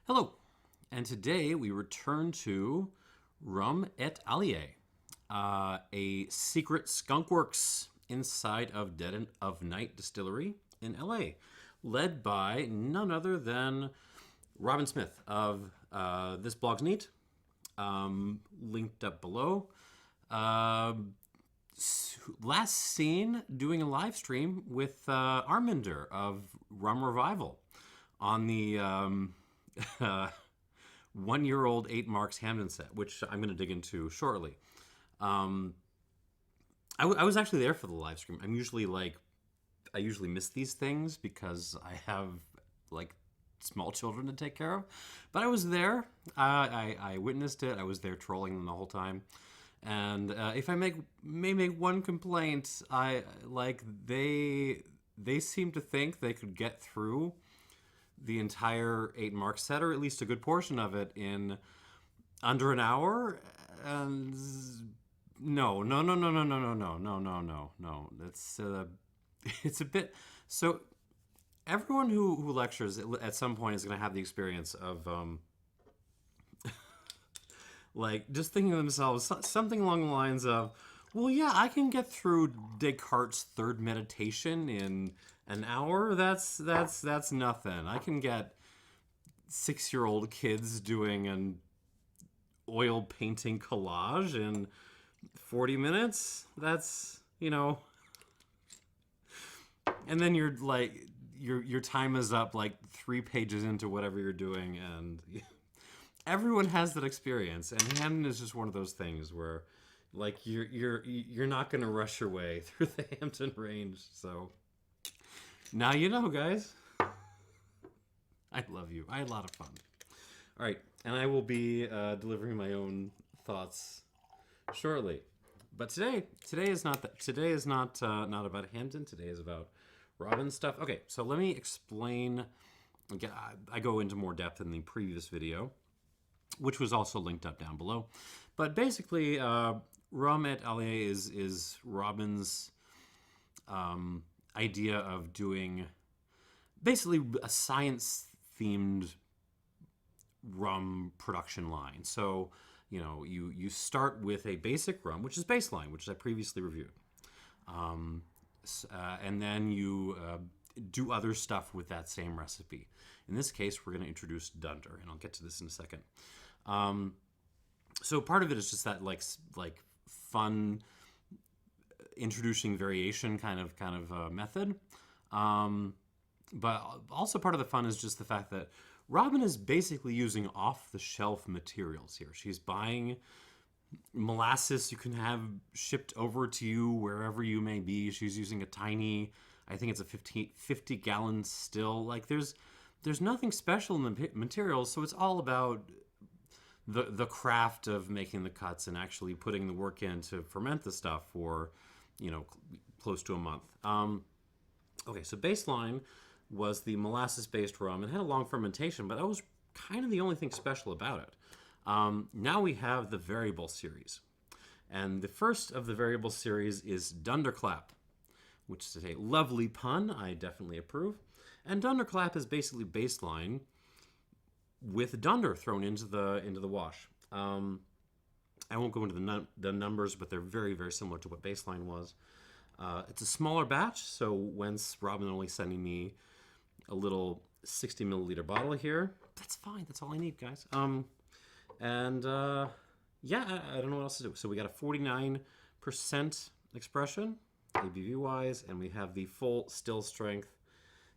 Hello, and today we return to Rum et Aliae, a secret skunkworks inside of Dead of Night Distillery in LA, led by none other than Robyn Smith of This Blog's Neat, linked up below. Last seen doing a live stream with Arminder of Rum Revival on the 1-year-old 8 Marks Hamden set, which I'm going to dig into shortly. I was actually there for the live stream. I usually miss these things because I have small children to take care of. But I was there. I witnessed it. I was there trolling them the whole time. And if I may make one complaint, they seem to think they could get through the entire 8 Mark set, or at least a good portion of it, in under an hour. And no. It's a bit. So everyone who lectures at some point is going to have the experience of just thinking to themselves something along the lines of, well, yeah, I can get through Descartes' third meditation in an hour. That's nothing. I can get 6-year-old kids doing an oil painting collage in 40 minutes. That's, and then your time is up 3 pages into whatever you're doing, and everyone has that experience. And Hampton is just one of those things where you're not going to rush your way through the Hampton range. So now you know, guys. I love you. I had a lot of fun. All right, and I will be delivering my own thoughts shortly. But today is not that. Today is not about Hampton. Today is about Robyn stuff. Okay, so let me explain. I go into more depth in the previous video, which was also linked up down below. But basically, Rum et Aliae is Robyn's idea of doing basically a science-themed rum production line. So, you start with a basic rum, which is baseline, which I previously reviewed. And then you do other stuff with that same recipe. In this case, we're going to introduce Dunder, and I'll get to this in a second. So part of it is just that fun introducing variation kind of method. But also part of the fun is just the fact that Robyn is basically using off-the-shelf materials here. She's buying molasses you can have shipped over to you wherever you may be. She's using a tiny, I think it's a 50-gallon still. There's nothing special in the materials, so it's all about the craft of making the cuts and actually putting the work in to ferment the stuff for, close to a month. Okay, so baseline was the molasses-based rum. It had a long fermentation, but that was kind of the only thing special about it. Now we have the variable series. And the first of the variable series is Dunderclap, which is a lovely pun. I definitely approve. And Dunderclap is basically baseline with Dunder thrown into the wash. I won't go into the numbers, but they're very, very similar to what baseline was. It's a smaller batch, so whence Robyn only sending me a little 60 milliliter bottle here. That's fine. That's all I need, guys. I don't know what else to do. So we got a 49% expression, ABV-wise, and we have the full still strength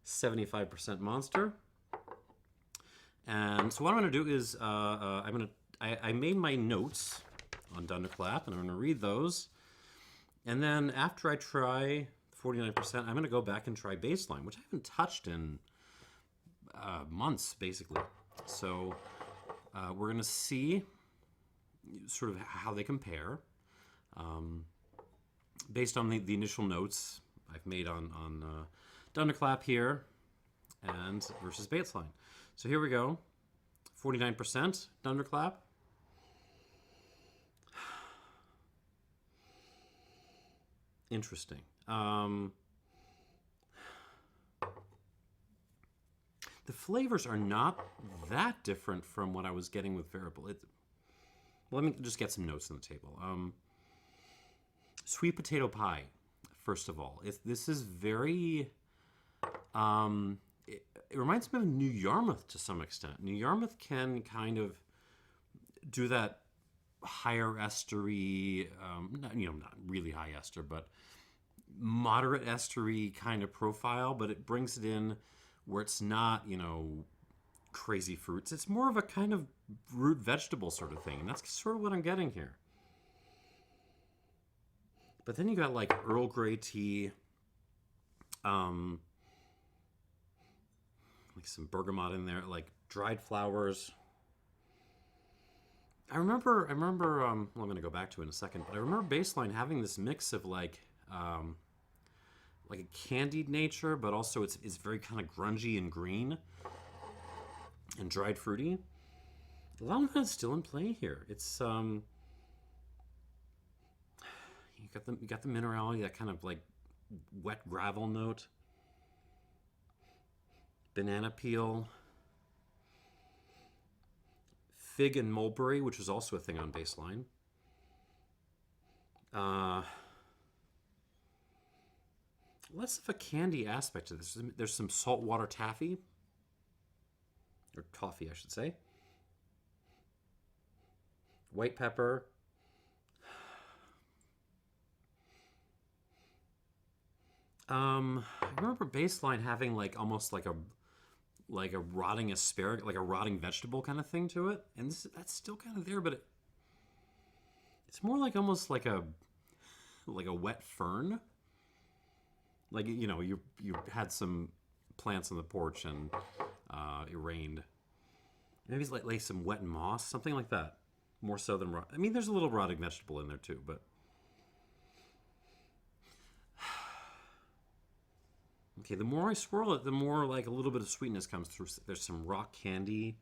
75% monster. And so what I'm going to do is I made my notes on Dunder Clap, and I'm going to read those. And then after I try 49%, I'm going to go back and try baseline, which I haven't touched in months, basically. So we're going to see sort of how they compare based on the initial notes I've made on Dunder Clap here and versus baseline. So here we go. 49% Dunder Clap. Interesting. the flavors are not that different from what I was getting with variable. Well, let me just get some notes on the table. Sweet potato pie, first of all. This is very... it reminds me of New Yarmouth to some extent. New Yarmouth can kind of do that higher estery, not really high ester, but moderate estery kind of profile, but it brings it in where it's not, crazy fruits. It's more of a kind of root vegetable sort of thing, and that's sort of what I'm getting here. But then you got like Earl Grey tea, like some bergamot in there, like dried flowers. I remember. Well, I'm going to go back to it in a second, but I remember Baseline having this mix of like a candied nature, but also it's very kind of grungy and green and dried fruity. A lot of that's still in play here. It's you got the minerality, that kind of like wet gravel note, banana peel, fig and mulberry, which was also a thing on Baseline. Less of a candy aspect to this. There's some saltwater taffy, or toffee, I should say. White pepper. I remember Baseline having like almost like a rotting asparagus, like a rotting vegetable kind of thing to it, and that's still kind of there, but it's more like almost like a wet fern. Like, you had some plants on the porch and it rained. Maybe it's like some wet moss, something like that. More so than rot. I mean, there's a little rotting vegetable in there too, but okay. The more I swirl it, the more like a little bit of sweetness comes through. There's some rock candy,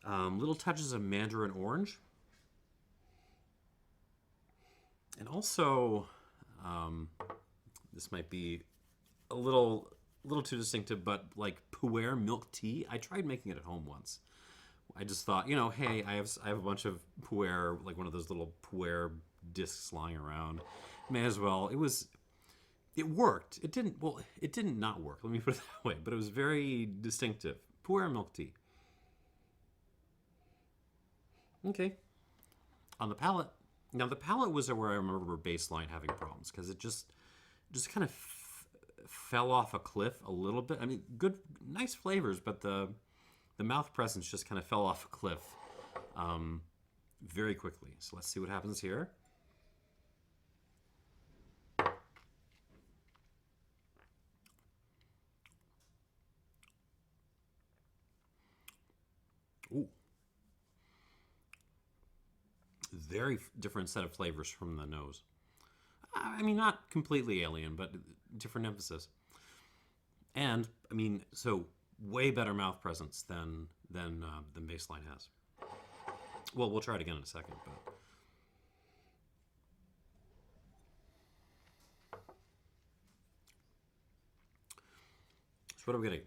little touches of mandarin orange, and also. This might be a little too distinctive, but like pu'er milk tea. I tried making it at home once. I just thought, hey, I have a bunch of pu'er, like one of those little pu'er discs lying around. May as well. It worked. It didn't not work. Let me put it that way. But it was very distinctive. Pu'er milk tea. Okay. On the palate. Now, the palate was where I remember Baseline having problems, because it just kind of fell off a cliff a little bit. I mean, good, nice flavors, but the mouth presence just kind of fell off a cliff very quickly. So let's see what happens here. Ooh. Very different set of flavors from the nose. I mean, not completely alien, but different emphasis. And I mean, so way better mouth presence than Baseline has. Well, we'll try it again in a second, but so what are we getting?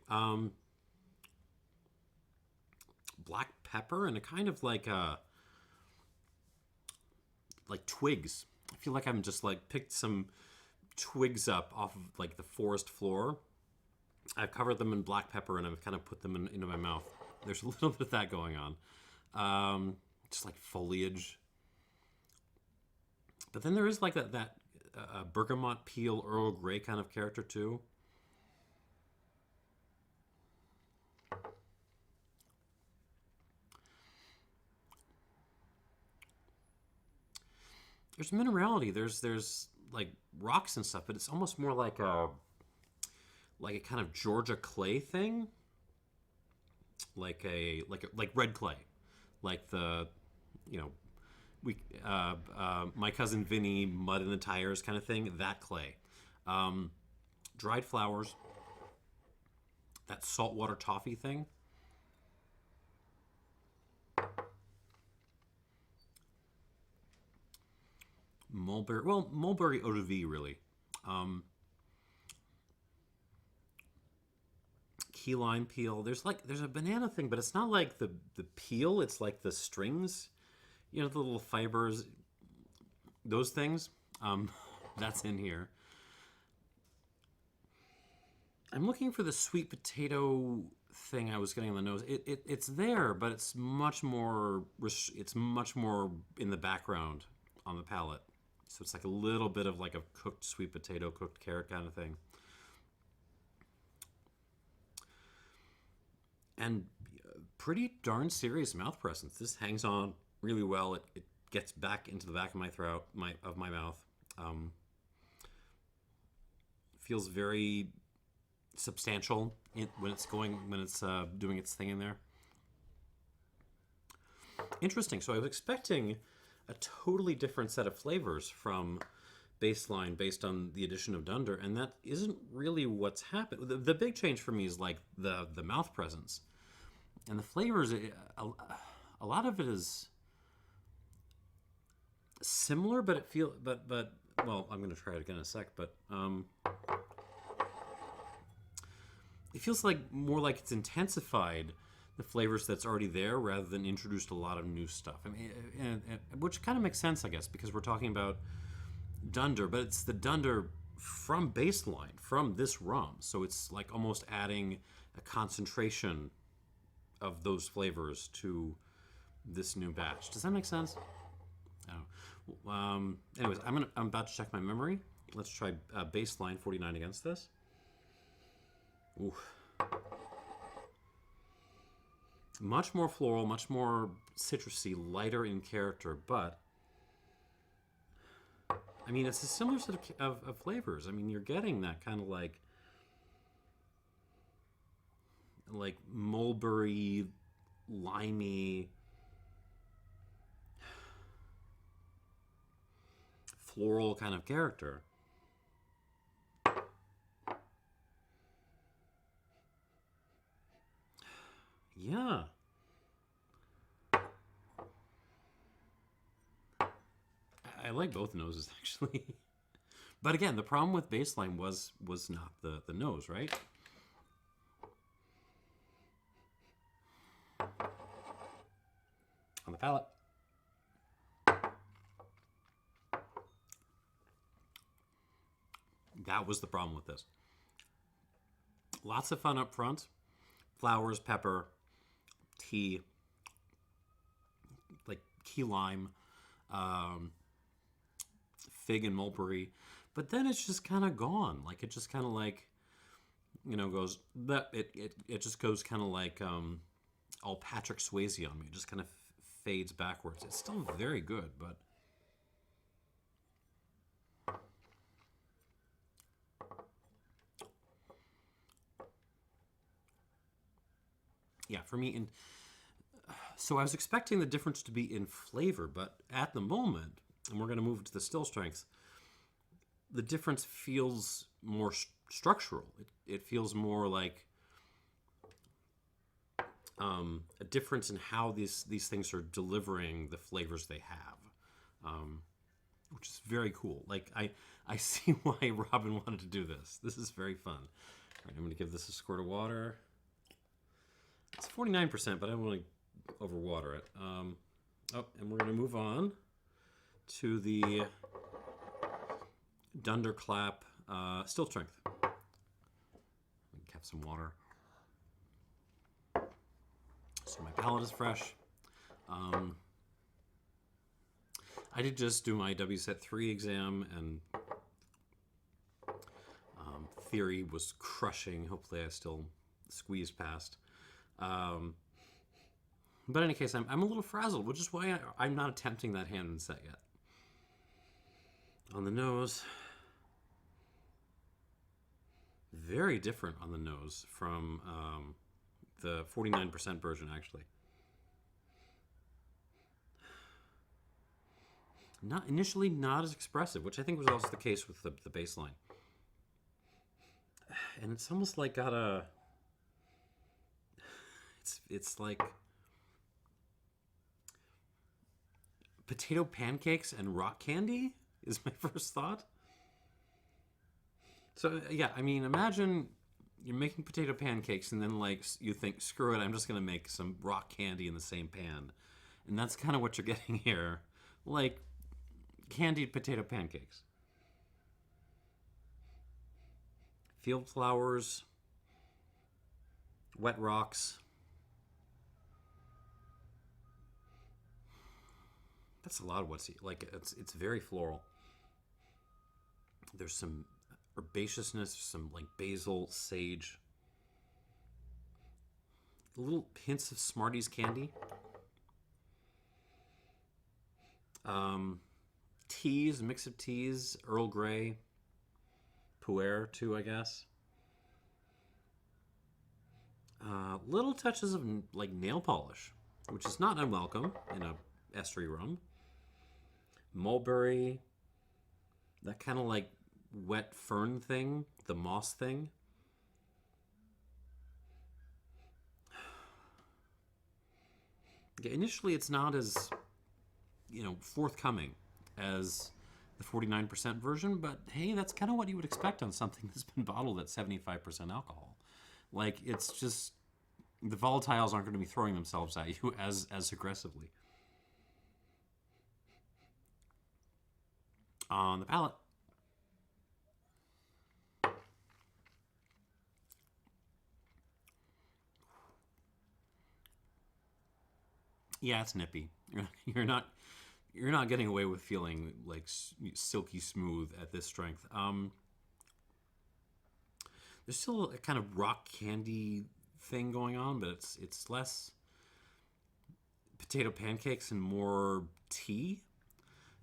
Black pepper and a kind of like twigs. I feel like I'm just like picked some twigs up off of like the forest floor. I've covered them in black pepper and I've kind of put them into my mouth. There's a little bit of that going on. Just like foliage. But then there is like that bergamot peel Earl Grey kind of character too. There's minerality. There's like rocks and stuff, but it's almost more like a kind of Georgia clay thing, like red clay, like the my cousin Vinny mud in the tires kind of thing. That clay, dried flowers, that saltwater toffee thing. Mulberry eau de vie, really. key lime peel. There's a banana thing, but it's not like the peel. It's like the strings, the little fibers, those things. That's in here. I'm looking for the sweet potato thing I was getting on the nose. It's there, but it's much more in the background on the palate. So it's like a little bit of like a cooked sweet potato, cooked carrot kind of thing. And pretty darn serious mouth presence. This hangs on really well. It gets back into the back of my throat, my mouth. Feels very substantial when it's doing its thing in there. Interesting. So I was expecting a totally different set of flavors from Baseline based on the addition of Dunder, and that isn't really what's happened. The big change for me is like the mouth presence and the flavors. A lot of it is similar, but well, I'm going to try it again in a sec, but it feels like more like it's intensified the flavors that's already there rather than introduced a lot of new stuff. I mean, which kind of makes sense, I guess, because we're talking about Dunder, but it's the Dunder from Baseline, from this rum. So it's like almost adding a concentration of those flavors to this new batch. Does that make sense? Oh. Anyways, I'm about to check my memory. Let's try Baseline 49 against this. Ooh. Much more floral, much more citrusy, lighter in character, but I mean, it's a similar set of flavors. I mean, you're getting that kind of like mulberry, limey, floral kind of character. Yeah. I like both noses, actually. But again, the problem with Baseline was not the nose, right? On the palate. That was the problem with this. Lots of fun up front. Flowers, pepper, tea, like key lime, fig and mulberry, but then it's just kind of gone. Like it just kind of like, goes. But it just goes kind of like all Patrick Swayze on me. It just kind of fades backwards. It's still very good, but yeah, for me. And so I was expecting the difference to be in flavor, but at the moment, and we're going to move to the still strengths, the difference feels more structural. It feels more like a difference in how these things are delivering the flavors they have, which is very cool. Like I see why Robyn wanted to do this. This is very fun. All right, I'm going to give this a squirt of water. It's 49%, but I don't want to overwater it. And we're going to move on to the Dunderclap still strength. Have some water. So my palate is fresh. I did just do my WSET 3 exam, and theory was crushing. Hopefully I still squeezed past. But in any case, I'm a little frazzled, which is why I'm not attempting that hand and set yet. On the nose, very different on the nose from the 49% version, actually. Initially not as expressive, which I think was also the case with the Baseline. And it's almost like got a... It's like potato pancakes and rock candy is my first thought. So yeah, I mean, imagine you're making potato pancakes, and then like you think, screw it, I'm just gonna make some rock candy in the same pan, and that's kind of what you're getting here, like candied potato pancakes. Field flowers, wet rocks. That's a lot of what's like. It's very floral. There's some herbaceousness, some like basil, sage, little hints of Smarties candy. Teas, mix of teas, Earl Grey, pu'er too, I guess. Little touches of like nail polish, which is not unwelcome in a estery rum. Mulberry, that kind of like wet fern thing, the moss thing. Yeah, initially, it's not as forthcoming as the 49% version, but hey, that's kind of what you would expect on something that's been bottled at 75% alcohol. Like, it's just the volatiles aren't going to be throwing themselves at you as aggressively. On the palate, yeah, it's nippy. You're not getting away with feeling like silky smooth at this strength. There's still a kind of rock candy thing going on, but it's less potato pancakes and more tea.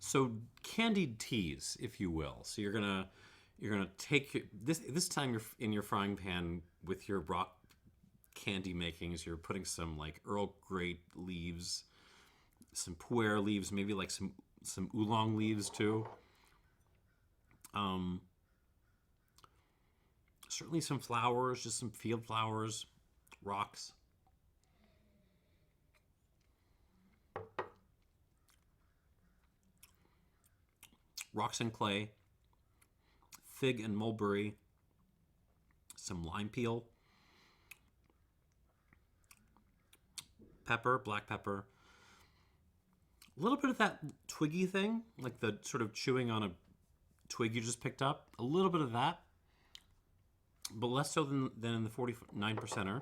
So candied teas, if you will. So you're gonna take this time you're in your frying pan with your rock candy makings. You're putting some like Earl Grey leaves, some pu'er leaves, maybe like some oolong leaves too. Certainly some flowers, just some field flowers, rocks. Rocks and clay, fig and mulberry, some lime peel, pepper, black pepper, a little bit of that twiggy thing, like the sort of chewing on a twig you just picked up, a little bit of that, but less so than in the 49%er.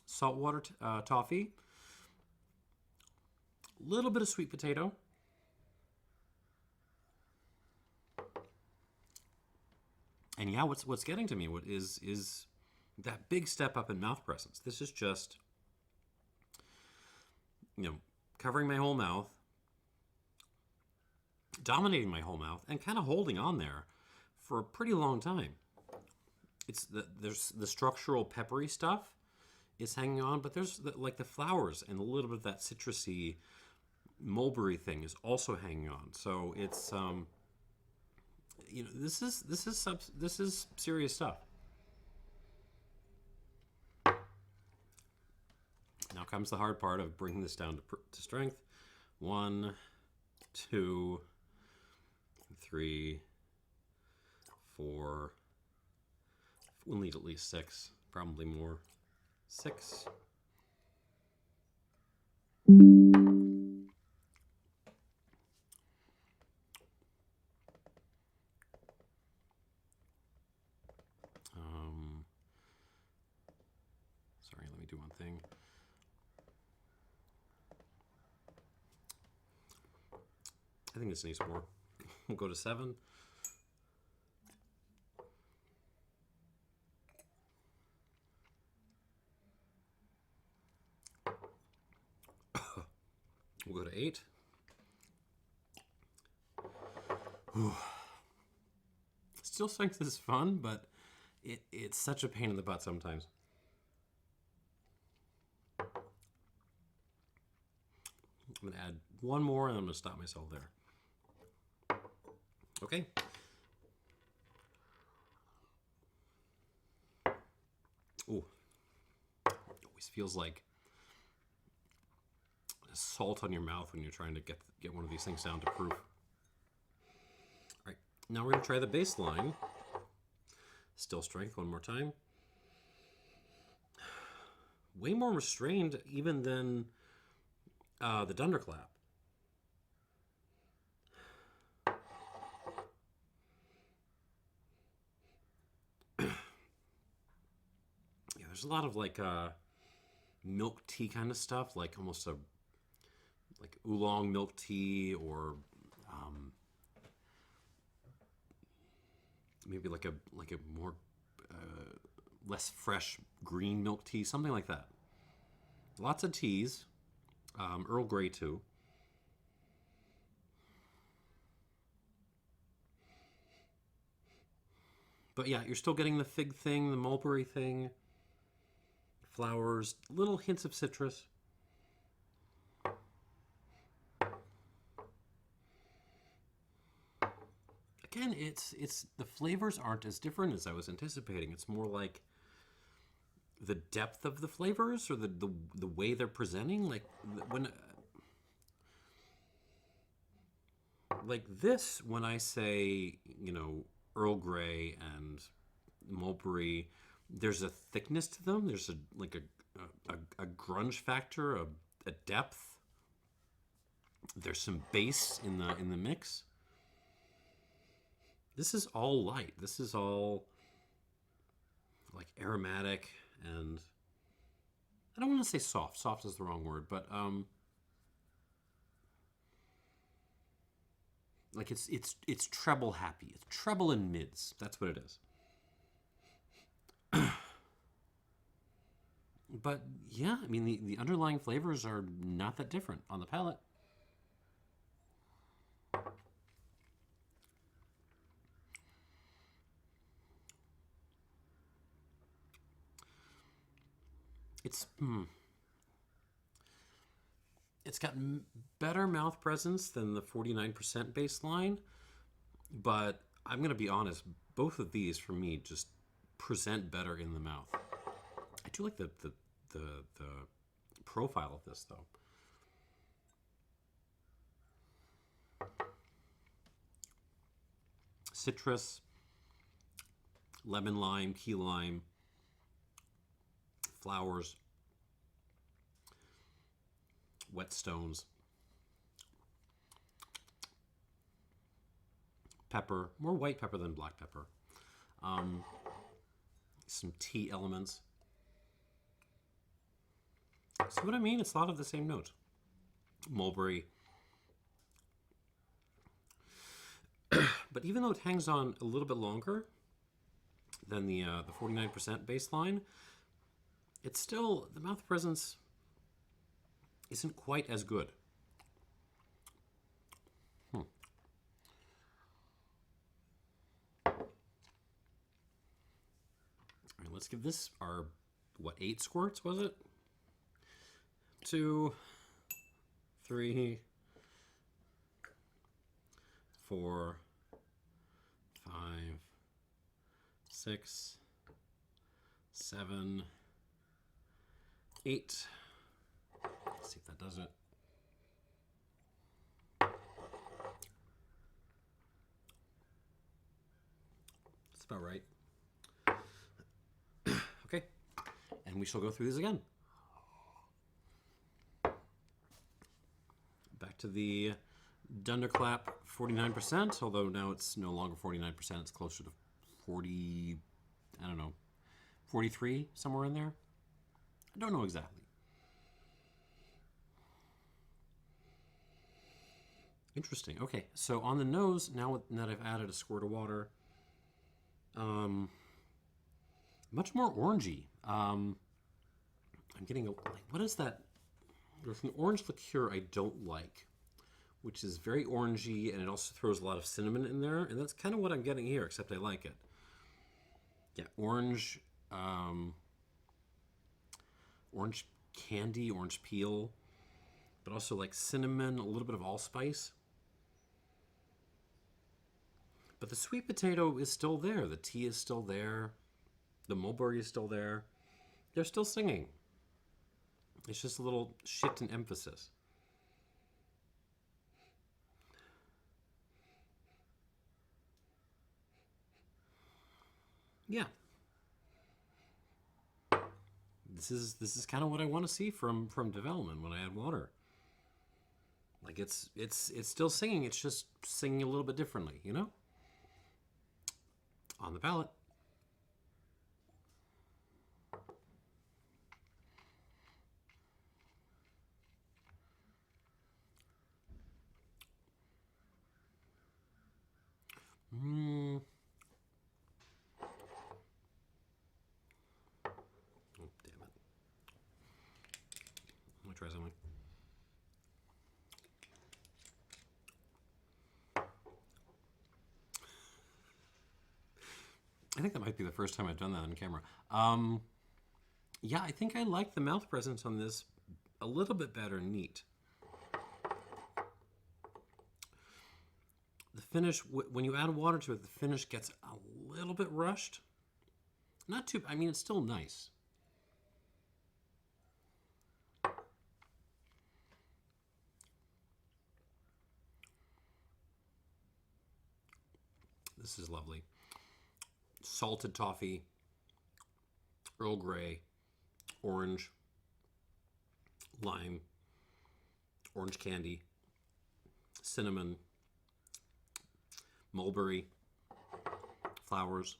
Saltwater toffee, a little bit of sweet potato. And yeah, what's getting to me is that big step up in mouth presence. This is just, covering my whole mouth, dominating my whole mouth, and kind of holding on there for a pretty long time. There's the structural peppery stuff is hanging on, but there's the flowers and a little bit of that citrusy mulberry thing is also hanging on. So it's this is serious stuff. Now comes the hard part of bringing this down to strength. 1, 2, 3, 4. We'll need at least 6, probably more. 6. Sorry, let me do one thing. I think this needs more. We'll go to 7. We'll go to 8. Whew. Still strength is fun, but it's such a pain in the butt sometimes. I'm going to add one more, and I'm going to stop myself there. Okay. Ooh. Always feels like salt on your mouth when you're trying to get one of these things down to proof. All right, now we're going to try the baseline. Still strength one more time. Way more restrained even than the Dunderclap. Yeah, there's a lot of like milk tea kind of stuff, like almost a like oolong milk tea, or maybe like a more less fresh green milk tea, something like that. Lots of teas, Earl Grey too. But yeah, you're still getting the fig thing, the mulberry thing, flowers, little hints of citrus. Again, it's the flavors aren't as different as I was anticipating. It's more like the depth of the flavors, or the way they're presenting. Like when like this, when I say, Earl Grey and mulberry, there's a thickness to them. There's a grunge factor, a depth. There's some bass in the mix. This is all light. This is all like aromatic, and I don't want to say soft. Soft is the wrong word, but like it's treble happy. It's treble and mids. That's what it is. But yeah, I mean the underlying flavors are not that different on the palate. It's it's got better mouth presence than the 49% baseline, but I'm gonna be honest, both of these for me just present better in the mouth. I do like the profile of this though. Citrus, lemon lime, key lime, flowers, whetstones, pepper, more white pepper than black pepper, some tea elements. See what I mean? It's a lot of the same notes. Mulberry. But even though it hangs on a little bit longer than the 49% baseline, it's still, the mouth presence isn't quite as good. All right, let's give this our, 8 squirts, was it? 2, 3, 4, 5, 6, 7, 8. Let's see if that does it. That's about right. Okay, and we shall go through these again. Back to the Dunderclap 49%, although now it's no longer 49%, it's closer to 40, I don't know, 43, somewhere in there. I don't know exactly. Interesting. Okay, so on the nose, now that I've added a squirt of water, much more orangey. I'm getting what is that? There's an orange liqueur I don't like, which is very orangey, and it also throws a lot of cinnamon in there, and that's kind of what I'm getting here, except I like it. Yeah, orange, orange candy, orange peel, but also like cinnamon, a little bit of allspice. But the sweet potato is still there. The tea is still there. The mulberry is still there. They're still singing. It's just a little shift in emphasis. Yeah. This is kind of what I want to see from development when I add water. Like it's still singing, it's just singing a little bit differently, you know? On the palate. Mmm. Oh, damn it. Let me try something. I think that might be the first time I've done that on camera. Yeah, I think I like the mouth presence on this a little bit better neat. The finish, when you add water to it, the finish gets a little bit rushed. Not too, I mean, it's still nice. This is lovely. Salted toffee, Earl Grey, orange, lime, orange candy, cinnamon, mulberry, flowers.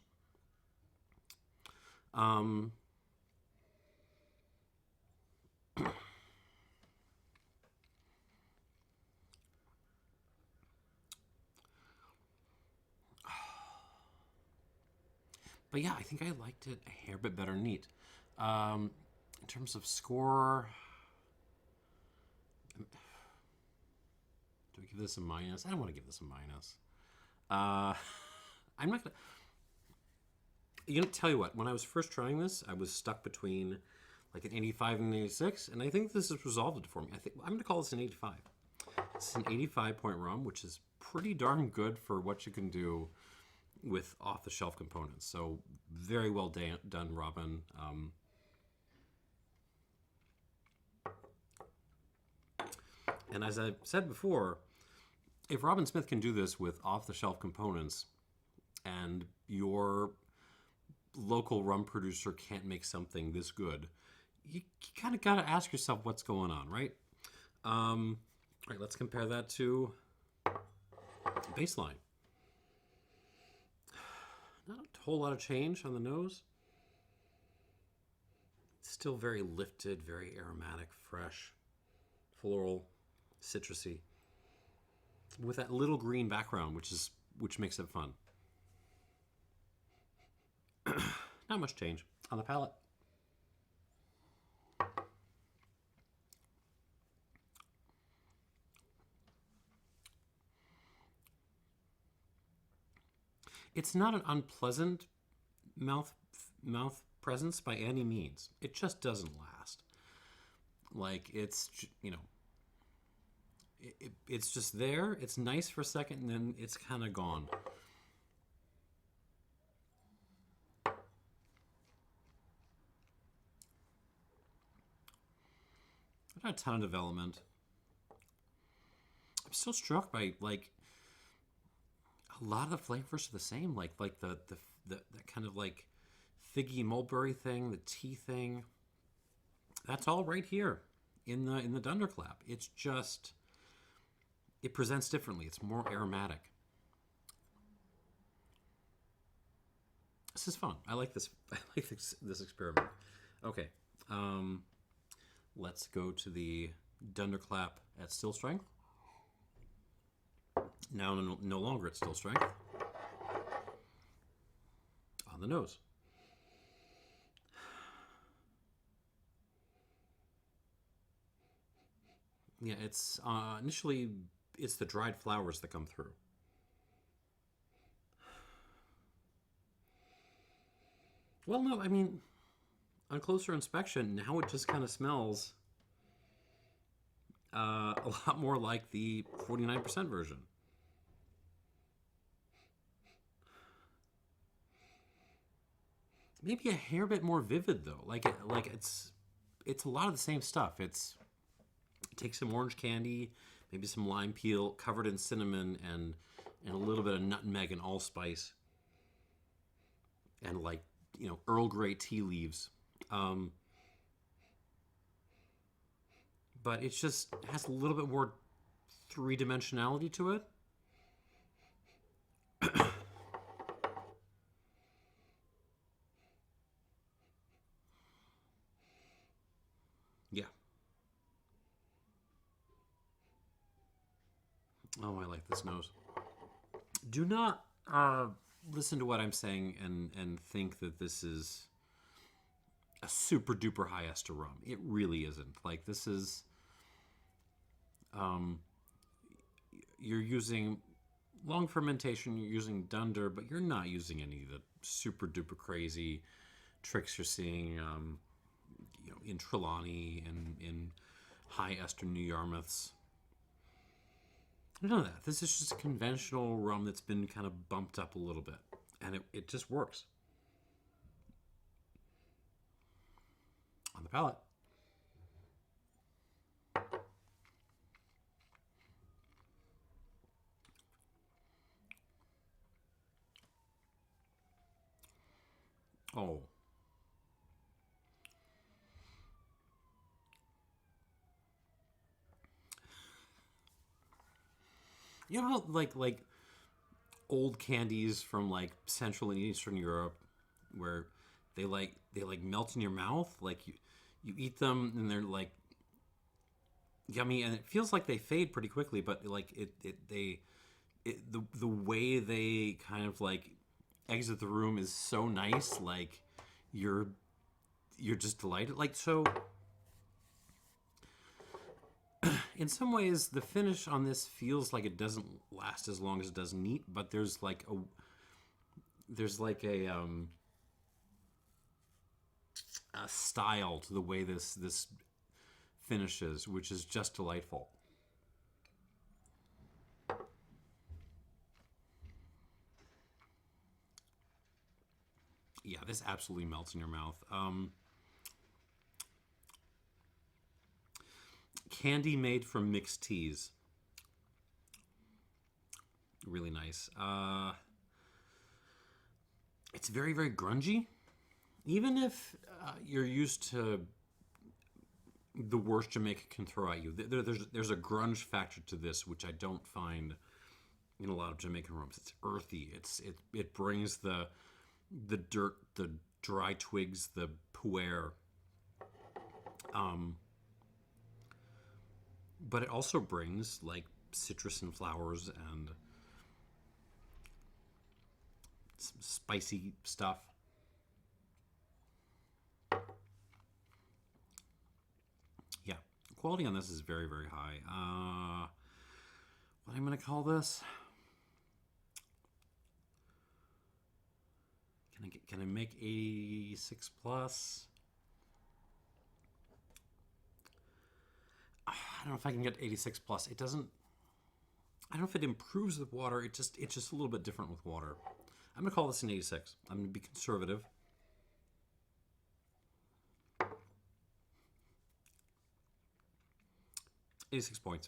But yeah, I think I liked it a hair bit better neat. In terms of score, do I give this a minus? I don't want to give this a minus. I'm not gonna. You know, tell you what. When I was first trying this, I was stuck between like an 85 and an 86, and I think this has resolved it for me. I think I'm gonna call this an 85. It's an 85-point rum, which is pretty darn good for what you can do with off-the-shelf components. So very well done, Robyn. And as I said before, if Robyn Smith can do this with off-the-shelf components and your local rum producer can't make something this good, you kind of got to ask yourself what's going on, right? All right, let's compare that to baseline. Not a whole lot of change on the nose. Still very lifted, very aromatic, fresh, floral, citrusy, with that little green background, which makes it fun. Not much change on the palate. It's not an unpleasant mouth presence by any means. It just doesn't last. Like it's, you know, it's just there. It's nice for a second, and then it's kind of gone. Not a ton of development. I'm still struck by like a lot of the flavors are the same. Like the that kind of like figgy mulberry thing, the tea thing. That's all right here in the Dunder Clap. It's just it presents differently. It's more aromatic. This is fun. I like this. I like this experiment. Okay, let's go to the Dunder Clap at still strength. Now no longer at still strength. On the nose. Yeah, it's initially it's the dried flowers that come through. Well, no, I mean, on closer inspection, now it just kind of smells a lot more like the 49% version. Maybe a hair bit more vivid though. Like it's a lot of the same stuff. Take some orange candy, maybe some lime peel, covered in cinnamon and a little bit of nutmeg and allspice. and like, Earl Grey tea leaves. But it just has a little bit more three-dimensionality to it. Yeah. Oh, I like this nose. Do not listen to what I'm saying and think that this is a super duper high ester rum. It really isn't. Like, this is, you're using long fermentation, you're using Dunder, but you're not using any of the super duper crazy tricks you're seeing, in Trelawney and in high ester New Yarmouths. None of that. This is just a conventional rum that's been kind of bumped up a little bit, and it just works on the palate. Oh. You know how like old candies from like Central and Eastern Europe, where they like melt in your mouth, like you eat them and they're like yummy, and it feels like they fade pretty quickly, but like the way they kind of like exit the room is so nice. Like you're just delighted. Like, so in some ways the finish on this feels like it doesn't last as long as it does neat, but there's like a style to the way this finishes, which is just delightful. Yeah, this absolutely melts in your mouth. Candy made from mixed teas. Really nice. It's very, very grungy. Even if you're used to the worst Jamaica can throw at you, there's a grunge factor to this, which I don't find in a lot of Jamaican rums. It's earthy. It brings the dirt, the dry twigs, the puer. But it also brings like citrus and flowers and some spicy stuff. Yeah, the quality on this is very, very high. What I'm going to call this? Can I make 86 plus? I don't know if I can get 86 plus. It doesn't. I don't know if it improves with water. It's just a little bit different with water. I'm gonna call this an 86. I'm gonna be conservative. 86 points.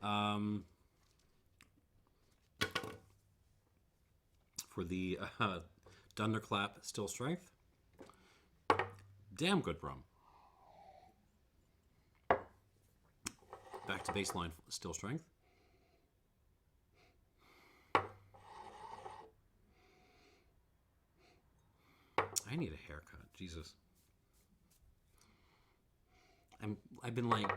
For the Dunderclap still strength. Damn good rum. Back to baseline still strength. I need a haircut. Jesus. I've been like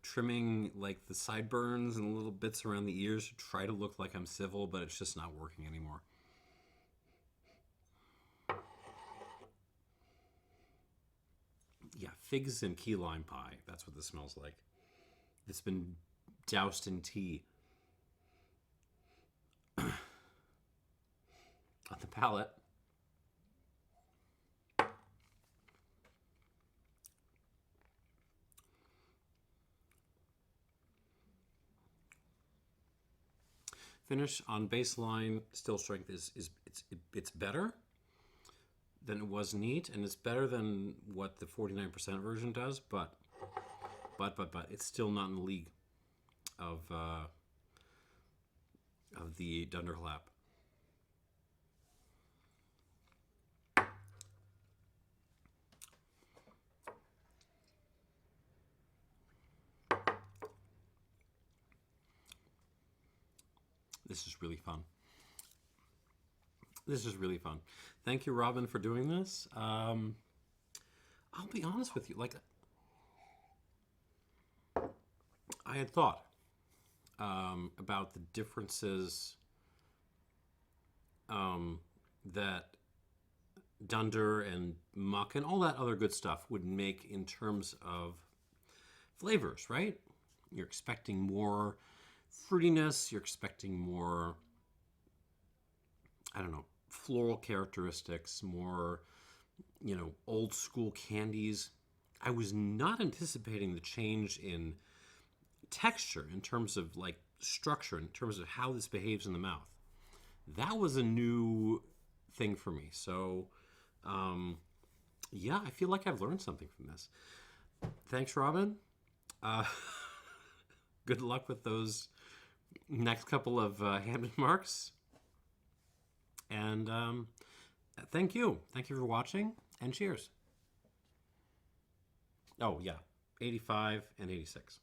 trimming like the sideburns and little bits around the ears to try to look like I'm civil, but it's just not working anymore. Yeah, figs and key lime pie. That's what this smells like. It's been doused in tea. On the palate. Finish on baseline still strength is it's better than it was neat, and it's better than what the 49% version does, but it's still not in the league of the Dunderclap. This is really fun. This is really fun. Thank you, Robyn, for doing this. I'll be honest with you. Like, I had thought about the differences that Dunder and Muck and all that other good stuff would make in terms of flavors, right? You're expecting more fruitiness. You're expecting more, I don't know, floral characteristics, more, old school candies. I was not anticipating the change in texture in terms of like structure, in terms of how this behaves in the mouth. That was a new thing for me. So, yeah, I feel like I've learned something from this. Thanks, Robyn. Good luck with those next couple of Hampton Marks. And thank you. Thank you for watching, and cheers. Oh, yeah, 85 and 86.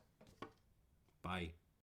Bye.